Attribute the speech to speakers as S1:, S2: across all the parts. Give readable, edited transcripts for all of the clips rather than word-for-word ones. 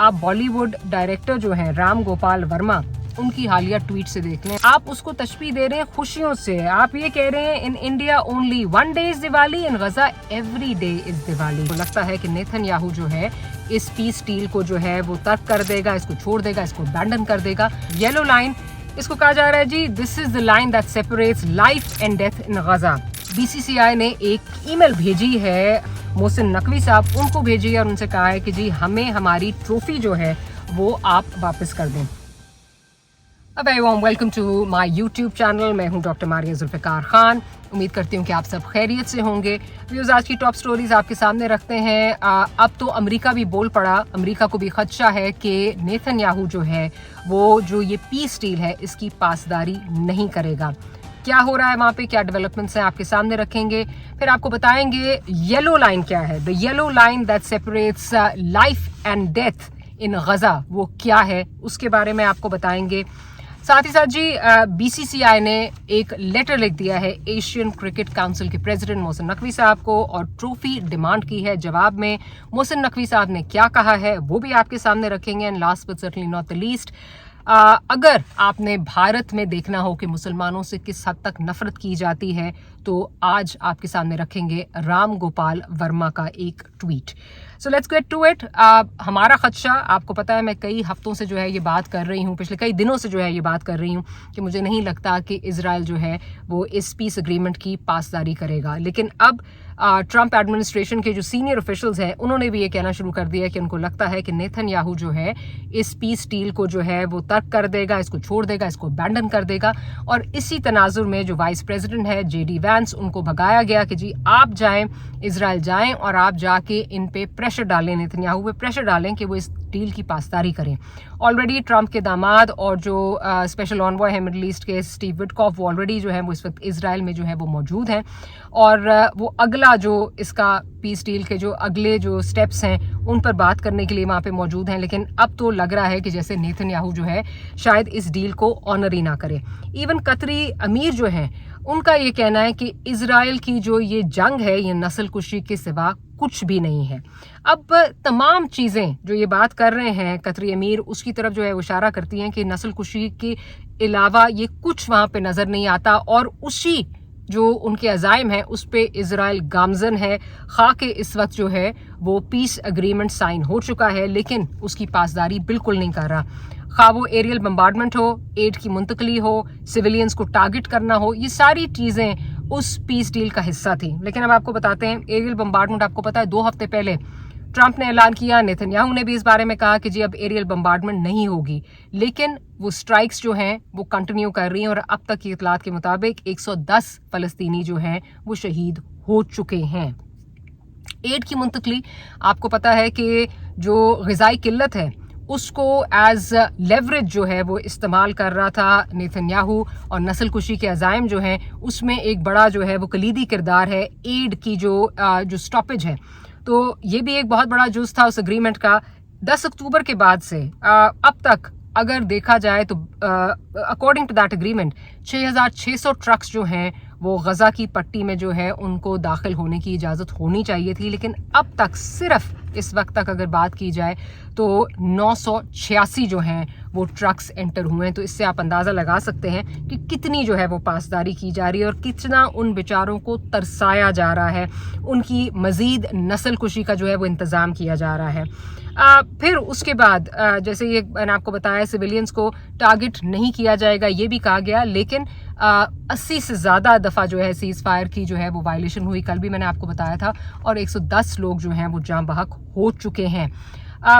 S1: आप बॉलीवुड डायरेक्टर जो हैं राम गोपाल वर्मा, उनकी हालिया ट्वीट से देख लें। आप उसको तशबीह दे रहे हैं खुशियों से। आप ये कह रहे हैं in India only one day is Diwali, in Gaza every day is Diwali. तो लगता है कि नेतन्याहू जो है इस पीस डील को जो है वो तर्क कर देगा, इसको छोड़ देगा, इसको अबैंडन कर देगा। येलो लाइन इसको कहा जा रहा है जी, this is the line that separates life and death in Gaza. BCCI ने एक ईमेल भेजी है मोहसिन नकवी साहब, उनको भेजी है और उनसे कहा है कि जी हमें हमारी ट्रॉफी जो है वो आप वापस कर दें। A very warm welcome to my YouTube channel। मैं हूं डॉक्टर मारिया जुल्फिकार खान। उम्मीद करती हूं कि आप सब खैरियत से होंगे। व्यूज़, आज की टॉप स्टोरीज आपके सामने रखते हैं। अब तो अमेरिका भी बोल पड़ा। अमेरिका को भी खदशा है कि नेतन्याहू जो है वो जो ये पीस डील है इसकी पासदारी नहीं करेगा। क्या हो रहा है वहाँ पे, क्या डेवलपमेंट्स हैं, आपके सामने रखेंगे। फिर आपको बताएंगे येलो लाइन क्या है, the yellow line that separates life and death in Gaza, वो क्या है उसके बारे में आपको बताएंगे। साथ ही साथ जी बीसीसीआई ने एक लेटर लिख दिया है एशियन क्रिकेट काउंसिल के प्रेसिडेंट मोहसिन नकवी साहब को और ट्रॉफी डिमांड की है। जवाब में मोहसिन नकवी साहब ने क्या कहा है वो भी आपके सामने रखेंगे। And last but certainly not the least, अगर आपने भारत में देखना हो कि मुसलमानों से किस हद तक नफरत की जाती है तो आज आपके सामने रखेंगे राम गोपाल वर्मा का एक tweet. So let's get to it. हमारा खदशा, आपको पता है मैं कई हफ्तों से जो है ये बात कर रही हूँ, पिछले कई दिनों से जो है ये बात कर रही हूँ कि मुझे नहीं लगता कि इजराइल जो है वो इस पीस एग्रीमेंट की पासदारी करेगा। लेकिन अब ट्रंप एडमिनिस्ट्रेशन के जो सीनियर ऑफिशियल्स हैं उन्होंने भी ये कहना शुरू कर दिया कि उनको लगता है कि नेतन्याहू जो है इस पीस डील को जो है वो तर्क कर देगा, इसको छोड़ देगा, इसको अबैंडन कर देगा। और इसी तनाजुर में जो वाइस प्रेसिडेंट है जेडी वैंस, उनको भगाया गया कि जी आप जाएं, इजराइल जाएं और आप जाके इन पे प्रेशर डालें, नेतन्याहू पे प्रेशर डालें कि वो इस डील की पासदारी करें। ऑलरेडी ट्रंप के दामाद और जो स्पेशल ऑनवॉय है मिडल ईस्ट के स्टीव विटकॉफ, वो ऑलरेडी जो है वो इस वक्त इजराइल में जो है वो मौजूद हैं और वो अगला जो इसका पीस डील के जो अगले जो स्टेप्स हैं उन पर बात करने के लिए वहाँ पे मौजूद हैं। लेकिन अब तो लग रहा है कि जैसे नेतन्याहू जो है शायद इस डील को ऑनर ही ना करे। इवन कतरी अमीर जो हैं उनका ये कहना है कि इजराइल की जो ये जंग है ये नस्ल कुशी के सिवा कुछ भी नहीं है। अब तमाम चीज़ें जो ये बात कर रहे हैं कतरी अमीर, उसकी तरफ जो है वो इशारा करती हैं कि नस्ल कुशी के अलावा ये कुछ वहाँ पे नज़र नहीं आता और उसी जो उनके अज़ाइम है उस पे इजराइल गामजन है। खा के इस वक्त जो है वो पीस एग्रीमेंट साइन हो चुका है लेकिन उसकी पासदारी बिल्कुल नहीं कर रहा। खा वो एरियल बम्बार्डमेंट हो, एड की मुंतकली हो, सिविलियंस को टारगेट करना हो, ये सारी चीज़ें उस पीस डील का हिस्सा थी। लेकिन अब आपको बताते हैं एरियल बम्बार्डमेंट, आपको पता है 2 हफ्ते पहले ट्रंप ने ऐलान किया, नेतन्याहू ने भी इस बारे में कहा कि जी अब एरियल बम्बार्डमेंट नहीं होगी। लेकिन वो स्ट्राइक्स जो हैं वो कंटिन्यू कर रही हैं और अब तक की इतलात के मुताबिक 110 फलस्तीनी जो हैं वो शहीद हो चुके हैं। एड की मुंतकली, आपको पता है कि जो ग़िज़ाई किल्लत है उसको एज लेवरेज जो है वो इस्तेमाल कर रहा था नेतन्याहू और नस्ल कुशी के अज़ाइम जो हैं उसमें एक बड़ा जो है वो कलीदी किरदार है एड की जो स्टॉपेज है। तो ये भी एक बहुत बड़ा जुज़ था उस एग्रीमेंट का। 10 अक्टूबर के बाद से अब तक अगर देखा जाए तो according to that agreement 6600 trucks जो हैं वो गजा की पट्टी में जो है उनको दाखिल होने की इजाज़त होनी चाहिए थी। लेकिन अब तक सिर्फ इस वक्त तक अगर बात की जाए तो 986 जो हैं वो ट्रक्स एंटर हुए हैं। तो इससे आप अंदाज़ा लगा सकते हैं कि कितनी जो है वो पासदारी की जा रही है और कितना उन बेचारों को तरसाया जा रहा है, उनकी मज़ीद नस्ल कुशी का जो है वो इंतज़ाम किया जा रहा है। फिर उसके बाद जैसे ये मैंने आपको बताया सिविलियंस को टारगेट नहीं किया जाएगा ये भी कहा गया। लेकिन 80 से ज़्यादा दफ़ा जो है सीज़ फायर की जो है वो वायलेशन हुई, कल भी मैंने आपको बताया था, और 110 लोग जो हैं वो जाँ बहक हो चुके हैं।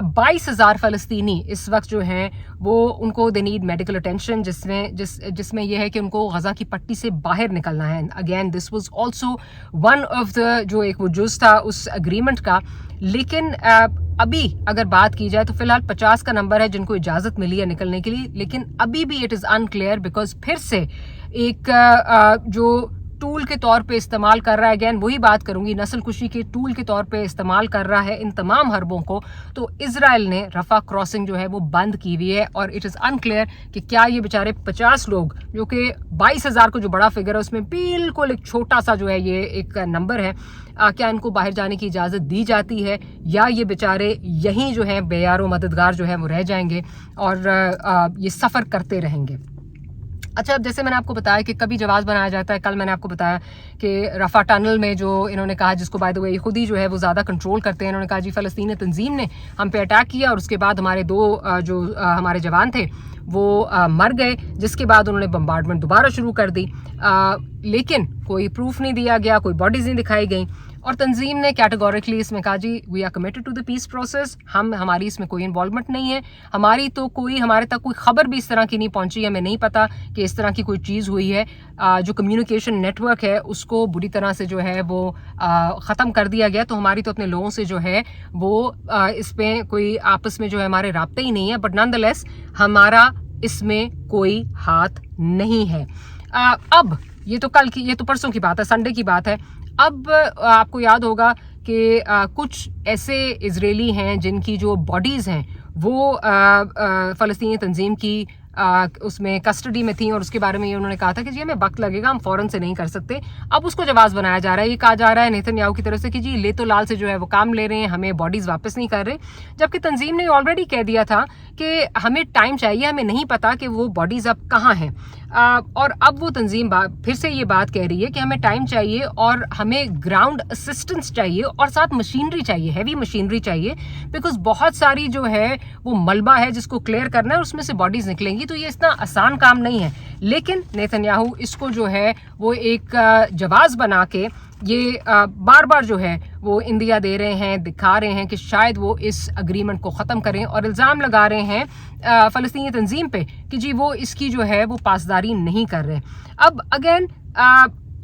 S1: 22,000 फ़लस्तीनी इस वक्त जो हैं वो उनको दे नीड मेडिकल अटेंशन, जिसमें यह है कि उनको गज़ा की पट्टी से बाहर निकलना है। Again this was also one of the जो एक वो जुज़ था उस एग्रीमेंट का। लेकिन अभी अगर बात की जाए तो फिलहाल 50 का नंबर है जिनको इजाज़त मिली है निकलने के लिए। लेकिन अभी भी इट इज़ अनक्लियर बिकॉज फिर से एक जो टूल के तौर पे इस्तेमाल कर रहा है, अगेन वही बात करूंगी, नस्ल कुशी के टूल के तौर पे इस्तेमाल कर रहा है इन तमाम हरबों को, तो इजराइल ने रफा क्रॉसिंग जो है वो बंद की हुई है। और इट इज़ अनक्लियर कि क्या ये बेचारे 50 लोग, जो कि 22,000 को जो बड़ा फिगर है उसमें बिल्कुल एक छोटा सा जो है ये एक नंबर है, क्या इनको बाहर जाने की इजाज़त दी जाती है या ये बेचारे यहीं जो है बेयारो मददगार जो है वो रह जाएंगे और ये सफ़र करते रहेंगे। अच्छा, अब जैसे मैंने आपको बताया कि कभी जवाब बनाया जाता है, कल मैंने आपको बताया कि रफा टनल में जो इन्होंने कहा, जिसको बाय द वे खुद ही जो है वो ज़्यादा कंट्रोल करते हैं, इन्होंने कहा जी फ़लस्तीनी तंजीम ने हम पे अटैक किया और उसके बाद हमारे जो हमारे जवान थे वो मर गए, जिसके बाद उन्होंने बम्बार्डमेंट दोबारा शुरू कर दी, लेकिन कोई प्रूफ नहीं दिया गया, कोई बॉडीज़ नहीं दिखाई गई। और तंजीम ने कैटेगोरिकली इसमें कहा जी we are committed to the peace process, हमारी इसमें कोई इन्वॉल्वमेंट नहीं है, हमारे तक कोई खबर भी इस तरह की नहीं पहुंची, हमें नहीं पता कि इस तरह की कोई चीज़ हुई है। जो कम्युनिकेशन नेटवर्क है उसको बुरी तरह से जो है वो ख़त्म कर दिया गया, तो हमारी तो अपने लोगों से जो है वो इस पर कोई आपस में जो है हमारे राब्ते ही नहीं है, बट नॉनदलेस हमारा इसमें कोई हाथ नहीं है। अब ये तो परसों की बात है, संडे की बात है। अब आपको याद होगा कि कुछ ऐसे इजरायली हैं जिनकी जो बॉडीज़ हैं वो फ़लस्तीनी तंजीम की उसमें कस्टडी में थी और उसके बारे में ये उन्होंने कहा था कि जी हमें वक्त लगेगा, हम फ़ौरन से नहीं कर सकते। अब उसको जवाब बनाया जा रहा है, ये कहा जा रहा है नेतन्याहू की तरफ से कि जी ले तो लाल से जो है वो काम ले रहे हैं, हमें बॉडीज़ वापस नहीं कर रहे, जबकि तंजीम ने ऑलरेडी कह दिया था कि हमें टाइम चाहिए, हमें नहीं पता कि वो बॉडीज़ अब कहाँ हैं। और अब वो तंजीम फिर से ये बात कह रही है कि हमें टाइम चाहिए और हमें ग्राउंड असिस्टेंस चाहिए और साथ मशीनरी चाहिए, हैवी मशीनरी चाहिए, बिकॉज बहुत सारी जो है वो मलबा है जिसको क्लियर करना है, उसमें से बॉडीज निकलेंगी, तो ये इतना आसान काम नहीं है। लेकिन नेतन्याहू इसको जो है वो एक जवाब बना के ये बार बार जो है वो इंदिया दे रहे हैं, दिखा रहे हैं कि शायद वो इस अग्रीमेंट को ख़त्म करें और इल्ज़ाम लगा रहे हैं फ़लस्तीनी तंजीम पे कि जी वो इसकी जो है वो पासदारी नहीं कर रहे। अब अगेन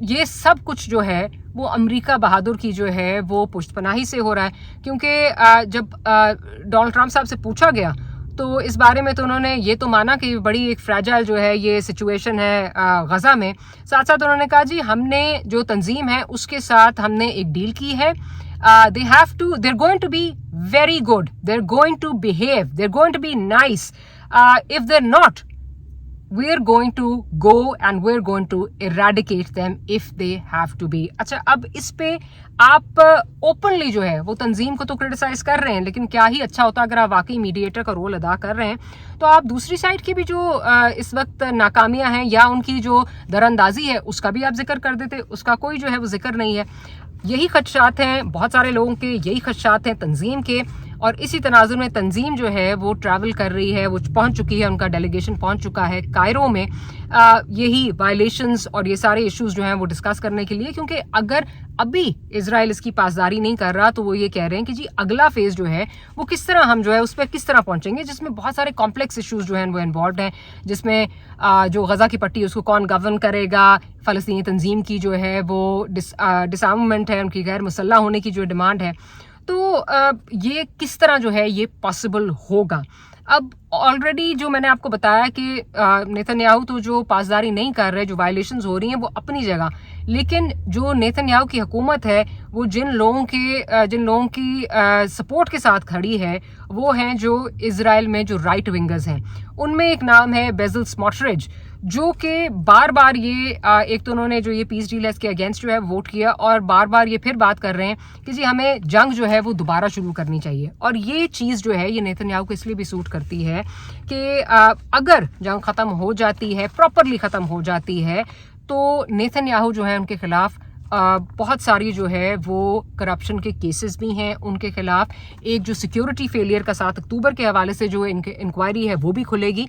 S1: ये सब कुछ जो है वो अमेरिका बहादुर की जो है वो पुष्टपनाही से हो रहा है, क्योंकि जब डोनाल्ड ट्रंप साहब से पूछा गया तो इस बारे में तो उन्होंने ये तो माना कि बड़ी एक फ्रैजाइल जो है ये सिचुएशन है गज़ा में। साथ साथ उन्होंने कहा जी हमने जो तंजीम है उसके साथ हमने एक डील की है, they're going to be very good, they're going to behave, they're going to be nice, if they're not, we're going to go and we're going to eradicate them if they have to be। अच्छा, अब इस पे आप openly जो है वो तंजीम को तो क्रिटिसाइज कर रहे हैं, लेकिन क्या ही अच्छा होता अगर आप वाकई मीडिएटर का रोल अदा कर रहे हैं तो आप दूसरी साइड की भी जो इस वक्त नाकामियां हैं या उनकी जो दरअंदाजी है उसका भी आप जिक्र कर देते, उसका कोई जो है वो जिक्र नहीं है। यही खदशात हैं बहुत सारे लोगों के, यही खदशात हैं तंजीम के, और इसी तनाजुर में तंजीम जो है वो ट्रैवल कर रही है, वो पहुंच चुकी है, उनका डेलीगेशन पहुंच चुका है कायरो में यही वायलेशंस और ये सारे इश्यूज जो हैं वो डिस्कस करने के लिए, क्योंकि अगर अभी इजराइल इसकी पासदारी नहीं कर रहा तो वो ये कह रहे हैं कि जी अगला फेज जो है वो किस तरह हम जो है उस पर किस तरह पहुंचेंगे, जिसमें बहुत सारे कॉम्प्लेक्स इश्यूज जो हैं वो इन्वॉल्व हैं, जिसमें जो गजा की पट्टी उसको कौन गवर्न करेगा, फ़लस्तीनी तंजीम की जो है वो डिसआर्ममेंट है, उनकी गैर मुसल्लह होने की जो डिमांड है, तो ये किस तरह जो है ये पॉसिबल होगा। अब ऑलरेडी जो मैंने आपको बताया कि नेतन्याहू तो जो पासदारी नहीं कर रहे, जो वायलेशंस हो रही हैं वो अपनी जगह, लेकिन जो नेतन्याहू की हुकूमत है वो जिन लोगों की सपोर्ट के साथ खड़ी है वो हैं जो इजराइल में जो राइट विंगर्स हैं। उनमें एक नाम है बेजल स्मोट्रिच, जो कि बार बार ये एक तो उन्होंने जो ये पीस डील है इसके अगेंस्ट जो है वोट किया, और बार बार ये फिर बात कर रहे हैं कि जी हमें जंग जो है वो दोबारा शुरू करनी चाहिए। और ये चीज़ जो है ये नेतन्याहू को इसलिए भी सूट करती है कि अगर जंग ख़त्म हो जाती है, प्रॉपरली ख़त्म हो जाती है, तो नेतन्याहू जो है उनके खिलाफ बहुत सारी जो है वो करप्शन के केसेस भी हैं उनके खिलाफ। एक जो सिक्योरिटी फेलियर का 7 अक्टूबर के हवाले से जो इंक्वायरी है वो भी खुलेगी,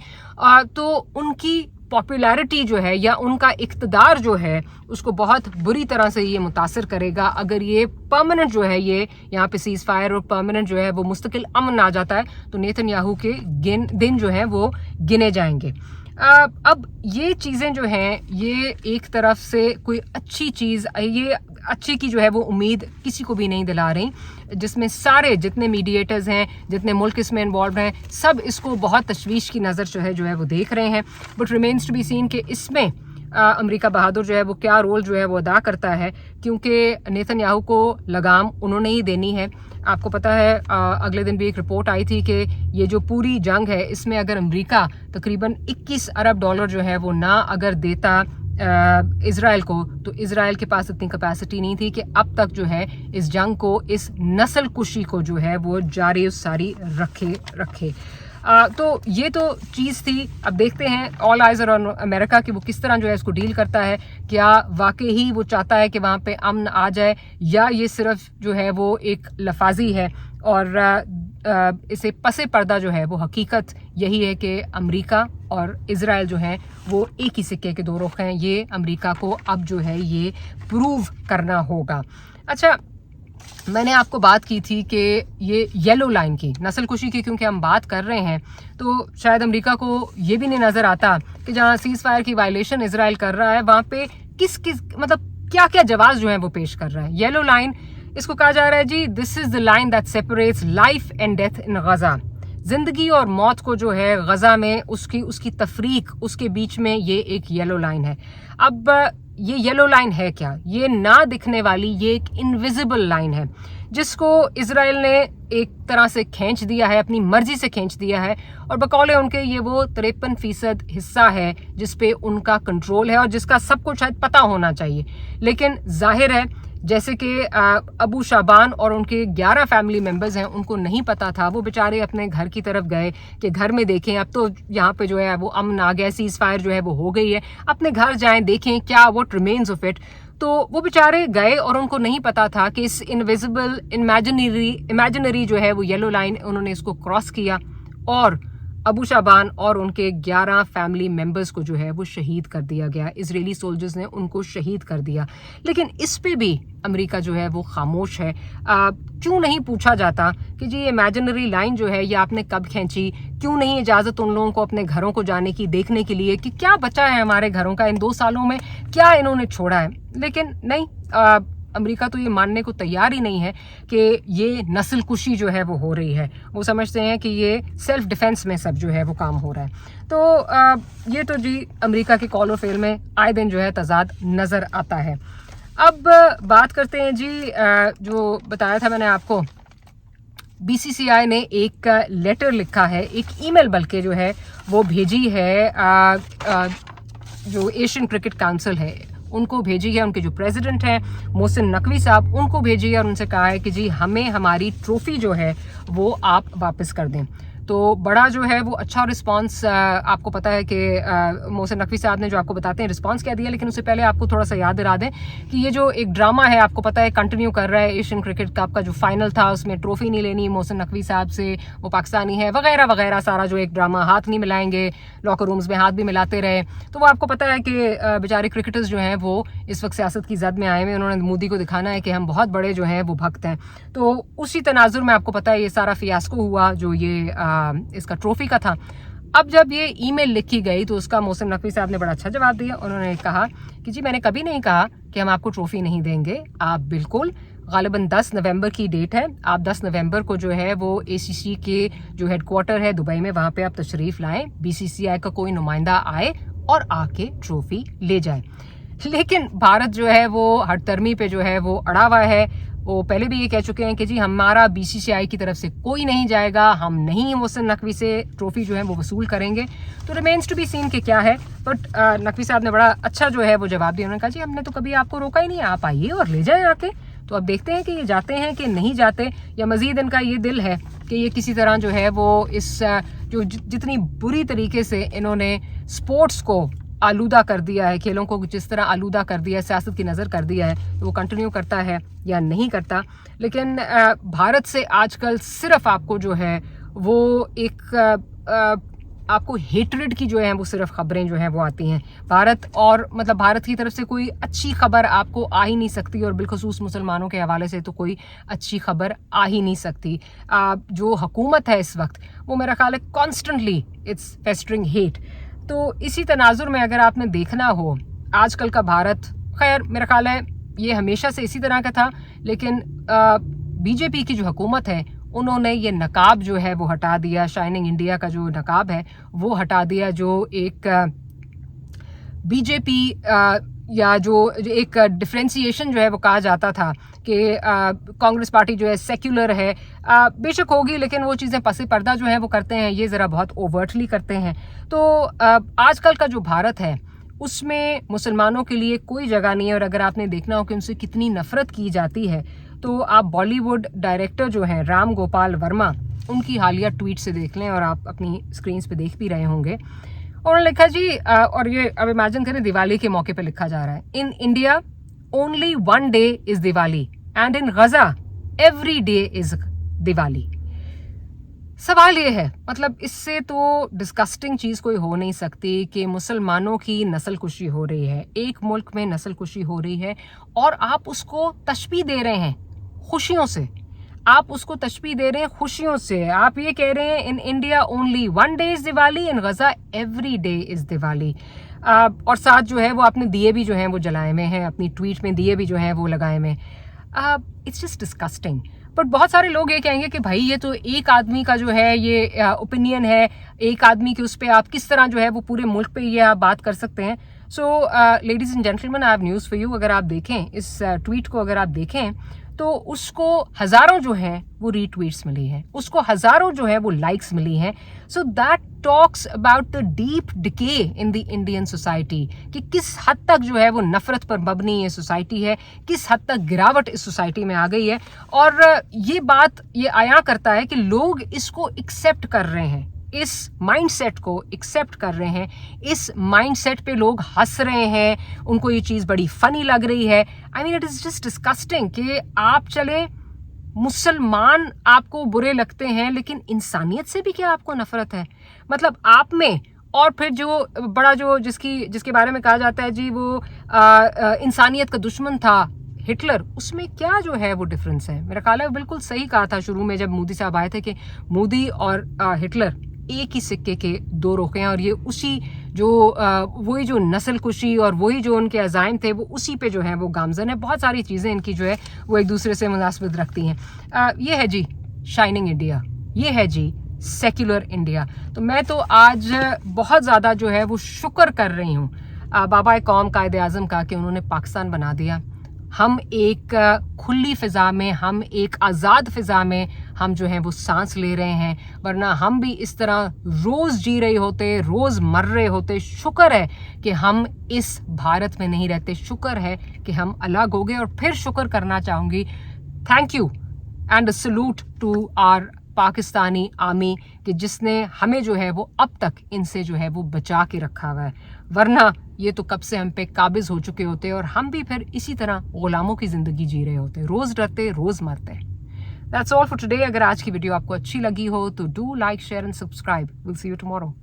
S1: तो उनकी पॉपुलैरिटी जो है या उनका इक़्तिदार जो है उसको बहुत बुरी तरह से ये मुतासर करेगा अगर ये परमानेंट जो है ये यहाँ पे सीज़ फायर और परमानेंट जो है वो मुस्तकिल अमन आ जाता है, तो नेतन्याहू के दिन जो है वो गिने जाएंगे। अब ये चीज़ें जो हैं ये एक तरफ से कोई अच्छी चीज़, ये अच्छी की जो है वो उम्मीद किसी को भी नहीं दिला रही, जिसमें सारे जितने मीडिएटर्स हैं, जितने मुल्क इसमें इन्वॉल्व हैं, सब इसको बहुत तशवीश की नज़र जो है वो देख रहे हैं। But remains to be seen कि इसमें अमेरिका बहादुर जो है वो क्या रोल जो है वो अदा करता है, क्योंकि नेतन्याहू को लगाम उन्होंने ही देनी है। आपको पता है अगले दिन भी एक रिपोर्ट आई थी कि ये जो पूरी जंग है इसमें अगर अमेरिका तकरीबन 21 अरब डॉलर जो है वो ना अगर देता इज़राइल को, तो इज़राइल के पास इतनी कैपेसिटी नहीं थी कि अब तक जो है इस जंग को, इस नस्ल कुशी को जो है वो जारी सारी रखे। तो ये तो चीज़ थी। अब देखते हैं all eyes are on America कि वो किस तरह जो है इसको डील करता है। क्या वाकई ही वो चाहता है कि वहाँ पे अमन आ जाए, या ये सिर्फ जो है वो एक लफाजी है और इसे पसे पर्दा जो है वो हकीकत यही है कि अमेरिका और इज़राइल जो हैं वो एक ही सिक्के के दो रुख हैं। ये अमेरिका को अब जो है ये प्रूव करना होगा। अच्छा, मैंने आपको बात की थी कि ये येलो लाइन की, नस्ल कुशी की क्योंकि हम बात कर रहे हैं, तो शायद अमेरिका को ये भी नहीं नज़र आता कि जहाँ सीज़ फायर की वायलेशन इज़राइल कर रहा है वहाँ पे किस मतलब क्या क्या जवाब जो है वो पेश कर रहा है। येलो लाइन इसको कहा जा रहा है जी, this is the line that separates life and death in Gaza. जिंदगी और मौत को जो है गजा में उसकी तफरीक, उसके बीच में ये एक येलो लाइन है। अब ये येलो लाइन है क्या? ये ना दिखने वाली ये एक इनविजिबल लाइन है जिसको इजराइल ने एक तरह से खींच दिया है, अपनी मर्जी से खींच दिया है, और बकौले उनके ये वो 53% हिस्सा है जिसपे उनका कंट्रोल है और जिसका सबको शायद पता होना चाहिए। लेकिन जाहिर है जैसे कि अबू शाबान और उनके 11 फैमिली मेंबर्स हैं, उनको नहीं पता था। वो बेचारे अपने घर की तरफ गए कि घर में देखें, अब तो यहाँ पे जो है वो अमन आ गया, सीज फायर जो है वो हो गई है, अपने घर जाएं देखें क्या व्हाट रिमेन्स ऑफ इट। तो वो बेचारे गए और उनको नहीं पता था कि इस इनविजिबल इमेजिनरी जो है वो येलो लाइन उन्होंने इसको क्रॉस किया और अबू शाबान और उनके 11 फैमिली मेंबर्स को जो है वो शहीद कर दिया गया। इजरायली सोल्जर्स ने उनको शहीद कर दिया। लेकिन इस पे भी अमेरिका जो है वो खामोश है। क्यों नहीं पूछा जाता कि जी ये इमेजिनरी लाइन जो है ये आपने कब खींची? क्यों नहीं इजाज़त उन लोगों को अपने घरों को जाने की, देखने के लिए कि क्या बचा है हमारे घरों का, इन 2 सालों में क्या इन्होंने छोड़ा है? लेकिन नहीं, अमेरिका तो ये मानने को तैयार ही नहीं है कि ये नस्ल कुशी जो है वो हो रही है। वो समझते हैं कि ये सेल्फ डिफेंस में सब जो है वो काम हो रहा है। तो ये तो जी अमेरिका के कॉल और फेल में आए दिन जो है तजाद नज़र आता है। अब बात करते हैं जी, जो बताया था मैंने आपको, बीसीसीआई ने एक लेटर लिखा है, एक ईमेल बल्कि जो है वो भेजी है जो एशियन क्रिकेट काउंसिल है उनको भेजी है, उनके जो प्रेसिडेंट हैं मोहसिन नकवी साहब, उनको भेजी है और उनसे कहा है कि जी हमें हमारी ट्रॉफी जो है वो आप वापस कर दें। तो बड़ा जो है वो अच्छा रिस्पांस, आपको पता है कि मोहसिन नकवी साहब ने जो आपको बताते हैं रिस्पांस क्या दिया, लेकिन उससे पहले आपको थोड़ा सा याद दिला दें कि ये जो एक ड्रामा है आपको पता है कंटिन्यू कर रहा है। एशियन क्रिकेट कप का जो फाइनल था उसमें ट्रॉफी नहीं लेनी मोहसिन नकवी साहब से, वो पाकिस्तानी है वगैरह वगैरह, सारा जो एक ड्रामा, हाथ नहीं मिलाएंगे, लॉकर रूम्स में हाथ भी मिलाते रहे। तो वो आपको पता है कि बेचारे क्रिकेटर्स जो हैं वो इस वक्त सियासत की जद में आए हुए, उन्होंने मोदी को दिखाना है कि हम बहुत बड़े जो हैं वो भक्त हैं। तो उसी तनाजुर में आपको पता है ये सारा फियास्को हुआ जो ये इसका ट्रॉफी का था। अब जब ये ईमेल लिखी गई तो उसका मोहसिन नकवी साहब ने बड़ा अच्छा जवाब दिया। उन्होंने कहा कि जी मैंने कभी नहीं कहा कि हम आपको ट्रॉफी नहीं देंगे, आप बिल्कुल, गालिबन 10 नवंबर की डेट है, आप 10 नवंबर को जो है वो ACC के जो हेडक्वार्टर है दुबई में, वहाँ पे आप तशरीफ लाएं, BCCI का कोई नुमाइंदा आए और आके ट्रॉफी ले जाए। लेकिन भारत जो है वो हड़तरमी पे जो है वो अड़ा हुआ है। वो पहले भी ये कह चुके हैं कि जी हमारा BCCI की तरफ से कोई नहीं जाएगा, हम नहीं मोहसिन नकवी से ट्रॉफी जो है वो वसूल करेंगे। तो रिमेन्स टू बी सीन कि क्या है, बट नकवी साहब ने बड़ा अच्छा जो है वो जवाब दिया। उन्होंने कहा जी हमने तो कभी आपको रोका ही नहीं, आप आइए और ले जाएं आके। तो अब देखते हैं कि ये जाते हैं कि नहीं जाते, या मजीद इनका ये दिल है कि ये किसी तरह जो है वो इस जो जितनी बुरी तरीके से इन्होंने स्पोर्ट्स को आलूदा कर दिया है, खेलों को जिस तरह आलूदा कर दिया है, सियासत की नज़र कर दिया है, तो वो कंटिन्यू करता है या नहीं करता। लेकिन भारत से आजकल सिर्फ आपको जो है वो एक आपको हेट्रेड की जो है वो सिर्फ खबरें जो हैं वो आती हैं भारत, और मतलब भारत की तरफ से कोई अच्छी खबर आपको आ ही नहीं सकती, और बिलखसूस मुसलमानों के हवाले से तो कोई अच्छी खबर आ ही नहीं सकती। जो हुकूमत है इस वक्त वो मेरा ख्याल है कॉन्स्टेंटली इट्स फेस्टरिंग हेट। तो इसी तनाजुर में अगर आपने देखना हो आजकल का भारत, खैर मेरा ख्याल है ये हमेशा से इसी तरह का था, लेकिन बीजेपी की जो हुकूमत है उन्होंने ये नकाब जो है वो हटा दिया, शाइनिंग इंडिया का जो नकाब है वो हटा दिया, जो एक बीजेपी या जो एक डिफ्रेंसिएशन जो है वो कहा जाता था कि कांग्रेस पार्टी जो है सेक्युलर है, बेशक होगी, लेकिन वो चीज़ें पसे पर्दा जो है वो करते हैं, ये ज़रा बहुत ओवर्टली करते हैं। तो आजकल का जो भारत है उसमें मुसलमानों के लिए कोई जगह नहीं है। और अगर आपने देखना हो कि उनसे कितनी नफरत की जाती है तो आप बॉलीवुड डायरेक्टर जो हैं राम गोपाल वर्मा, उनकी हालिया ट्वीट से देख लें और आप अपनी स्क्रीन पे देख भी रहे होंगे। उन्होंने लिखा जी, और ये अब इमेजिन करें दिवाली के मौके पे लिखा जा रहा है, in India only one day is Diwali and in Gaza every day is Diwali. सवाल ये है, मतलब इससे तो डिस्कस्टिंग चीज कोई हो नहीं सकती कि मुसलमानों की नस्ल कुशी हो रही है, एक मुल्क में नस्ल कुशी हो रही है और आप उसको तशबीह दे रहे हैं खुशियों से। आप उसको तशबीह दे रहे हैं खुशियों से। आप ये कह रहे हैं in India only one day is Diwali, in Gaza every day is Diwali. और साथ जो है वो आपने दिए भी जो हैं वो जलाए में हैं, अपनी ट्वीट में दिए भी जो हैं वो लगाए में। It's just disgusting. बट बहुत सारे लोग ये कहेंगे कि भाई ये तो एक आदमी का जो है ये ओपिनियन है, एक आदमी के उस पर आप किस तरह जो है वो पूरे मुल्क पे ये आप बात कर सकते हैं। So ladies and gentleman, I have news for you. अगर आप देखें इस ट्वीट को, अगर आप देखें तो उसको हजारों जो हैं वो रीट्वीट्स मिली हैं, उसको हजारों जो है वो लाइक्स मिली हैं। So that talks about the deep decay in the Indian society कि किस हद तक जो है वो नफरत पर मबनी ये सोसाइटी है, किस हद तक गिरावट इस सोसाइटी में आ गई है। और ये बात ये आया करता है कि लोग इसको एक्सेप्ट कर रहे हैं, इस माइंडसेट को एक्सेप्ट कर रहे हैं, इस माइंडसेट पे लोग हंस रहे हैं, उनको ये चीज़ बड़ी फनी लग रही है। I mean it is just disgusting कि आप चले मुसलमान आपको बुरे लगते हैं लेकिन इंसानियत से भी क्या आपको नफरत है? मतलब आप में, और फिर जो बड़ा जो जिसके बारे में कहा जाता है जी वो इंसानियत का दुश्मन था हिटलर, उसमें क्या जो है वो डिफरेंस है? मेरा ख्याल है बिल्कुल सही कहा था शुरू में जब मोदी साहब आए थे कि मोदी और हिटलर एक ही सिक्के के दो रुख हैं और ये उसी जो वही जो नस्ल कुशी और वही जो उनके अज़ाइम थे वो उसी पे जो है वो गामजन है। बहुत सारी चीज़ें इनकी जो है वो एक दूसरे से मुनासबत रखती हैं। ये है जी शाइनिंग इंडिया, ये है जी सेक्युलर इंडिया। तो मैं तो आज बहुत ज़्यादा जो है वो शुक्र कर रही हूँ बाबा कौम कायद आज़म का कि उन्होंने पाकिस्तान बना दिया। हम एक खुली फ़िज़ा में, हम एक आज़ाद फ़िज़ा में हम जो हैं वो सांस ले रहे हैं, वरना हम भी इस तरह रोज़ जी रहे होते, रोज़ मर रहे होते। शुक्र है कि हम इस भारत में नहीं रहते, शुक्र है कि हम अलग हो गए। और फिर शुक्र करना चाहूँगी, thank you and salute to our Pakistani army कि जिसने हमें जो है वो अब तक इनसे जो है वो बचा के रखा हुआ है, वरना ये तो कब से हम पे काबिज हो चुके होते और हम भी फिर इसी तरह गुलामों की ज़िंदगी जी रहे होते, रोज़ डरते रोज़ मरते। That's all for today. अगर आज की वीडियो आपको अच्छी लगी हो तो do like, share and subscribe. Will see you tomorrow.